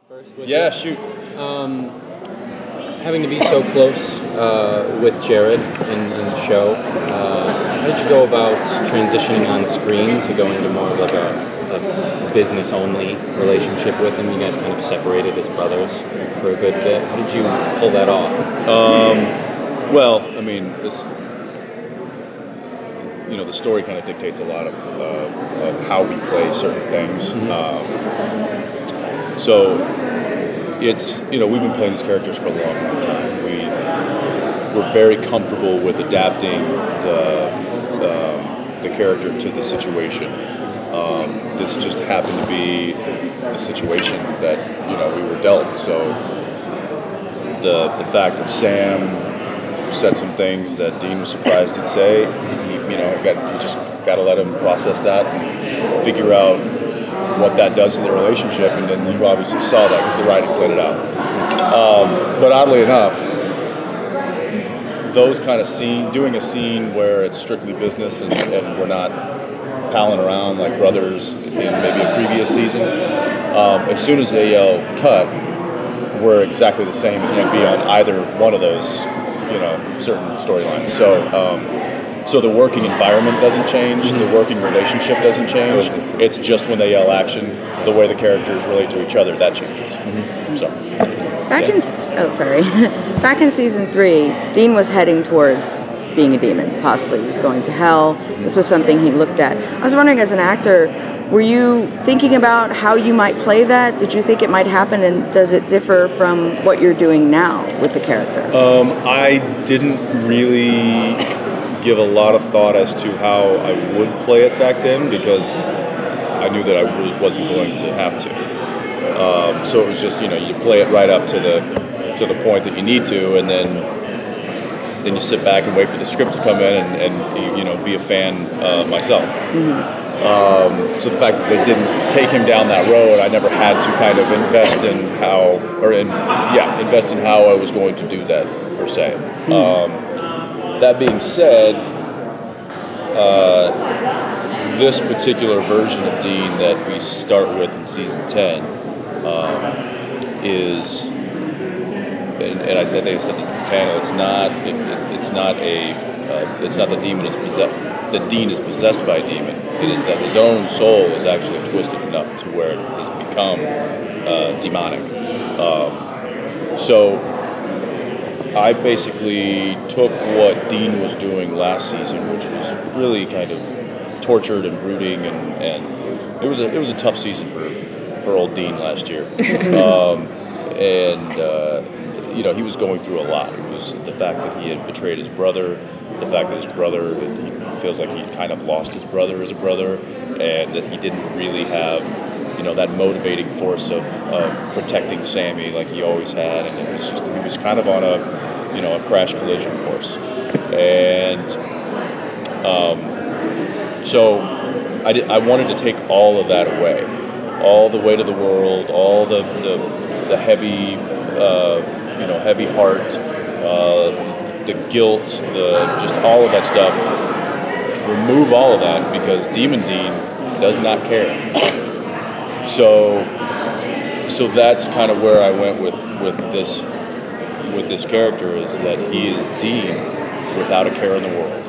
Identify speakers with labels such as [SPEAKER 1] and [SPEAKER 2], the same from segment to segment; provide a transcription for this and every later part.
[SPEAKER 1] first with
[SPEAKER 2] Yeah,
[SPEAKER 1] you?
[SPEAKER 2] shoot.
[SPEAKER 1] Having to be so close with Jared in the show, how did you go about transitioning on screen to going to more of like a business-only relationship with him? You guys kind of separated as brothers for a good bit. How did you pull that off?
[SPEAKER 2] Well, I mean, the story kind of dictates a lot of how we play certain things. So it's, we've been playing these characters for a long, long time. We're very comfortable with adapting the character to the situation. This just happened to be the situation that, we were dealt. So the fact that Sam said some things that Dean was surprised he'd say, you just got to let him process that and figure out what that does to the relationship, and then you obviously saw that because the writing played it out. But oddly enough, those kind of doing a scene where it's strictly business and we're not palling around like brothers in maybe a previous season, as soon as they yell cut, we're exactly the same as we'd be on either one of those, certain storylines. So the working environment doesn't change, the working relationship doesn't change. It's just when they yell action, the way the characters relate to each other, that changes. So
[SPEAKER 3] back in season 3, Dean was heading towards being a demon. Possibly he was going to hell. This was something he looked at. I was wondering, as an actor, were you thinking about how you might play that? Did you think it might happen, and does it differ from what you're doing now with the character?
[SPEAKER 2] I didn't really give a lot of thought as to how I would play it back then, because I knew that I really wasn't going to have to. So it was just, you play it right up to the point that you need to, and then you sit back and wait for the script to come in and be a fan myself. So the fact that they didn't take him down that road, I never had to kind of invest in how I was going to do that per se. That being said, this particular version of Dean that we start with in season 10 is, and I think I said this in the panel, it's not the demon is possessed. The Dean is possessed by a demon. It is that his own soul is actually twisted enough to where it has become demonic. So I basically took what Dean was doing last season, which was really kind of tortured and brooding, and it was a tough season for old Dean last year. He was going through a lot. It was the fact that he had betrayed his brother, the fact that his brother, he feels like he kind of lost his brother as a brother, and that he didn't really have, that motivating force of protecting Sammy like he always had, and it was just, he was kind of on a crash collision course. And so I wanted to take all of that away, all the weight of the world, all the heavy, heavy heart, the guilt, just all of that stuff. Remove all of that, because Demon Dean does not care. So that's kind of where I went with this character, is that he is Dean without a care in the world,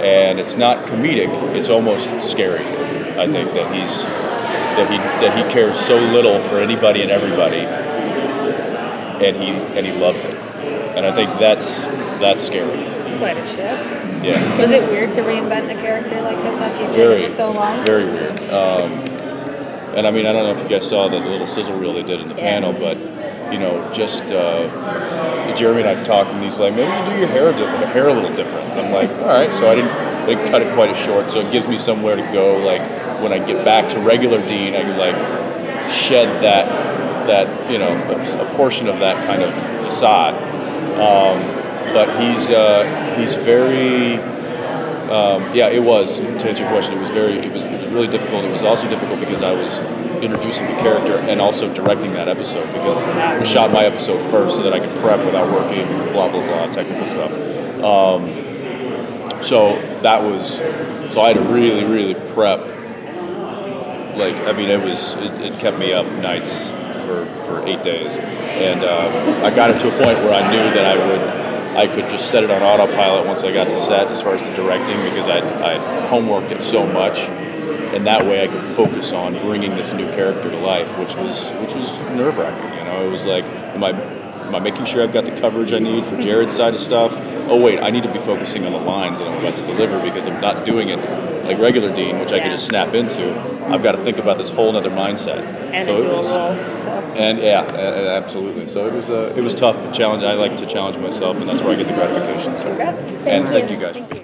[SPEAKER 2] and it's not comedic. It's almost scary. I think that he cares so little for anybody and everybody, and he loves it, and I think that's scary.
[SPEAKER 4] It's quite a shift.
[SPEAKER 2] Yeah.
[SPEAKER 4] Was it weird to reinvent a character like this after you've played it for so long?
[SPEAKER 2] Very weird. And I mean, I don't know if you guys saw the little sizzle reel they did in the panel, but just Jeremy and I talked, and he's like, maybe you do your hair a little different. I'm like, all right. So I didn't cut it quite as short, so it gives me somewhere to go. Like when I get back to regular Dean, I can like shed that a portion of that kind of facade. But he's very, it was, to answer your question, it was really difficult. It was also difficult because I was introducing the character and also directing that episode, because we shot my episode first so that I could prep without working, blah, blah, blah, technical stuff. So I had to really prep. Like, I mean, it kept me up nights for 8 days, and I got it to a point where I knew that I could just set it on autopilot once I got to set as far as the directing, because I homeworked it so much, and that way I could focus on bringing this new character to life, which was nerve-wracking. You know, it was like, am I making sure I've got the coverage I need for Jared's side of stuff? Oh wait, I need to be focusing on the lines that I'm about to deliver, because I'm not doing it like regular Dean, which I can just snap into. I've got to think about this whole other mindset.
[SPEAKER 4] And
[SPEAKER 2] so
[SPEAKER 4] a
[SPEAKER 2] it
[SPEAKER 4] dual
[SPEAKER 2] was,
[SPEAKER 4] role.
[SPEAKER 2] and yeah, absolutely. So it was tough, but challenge. I like to challenge myself, and that's where I get the gratification. So,
[SPEAKER 4] Congrats.
[SPEAKER 2] and thank you guys.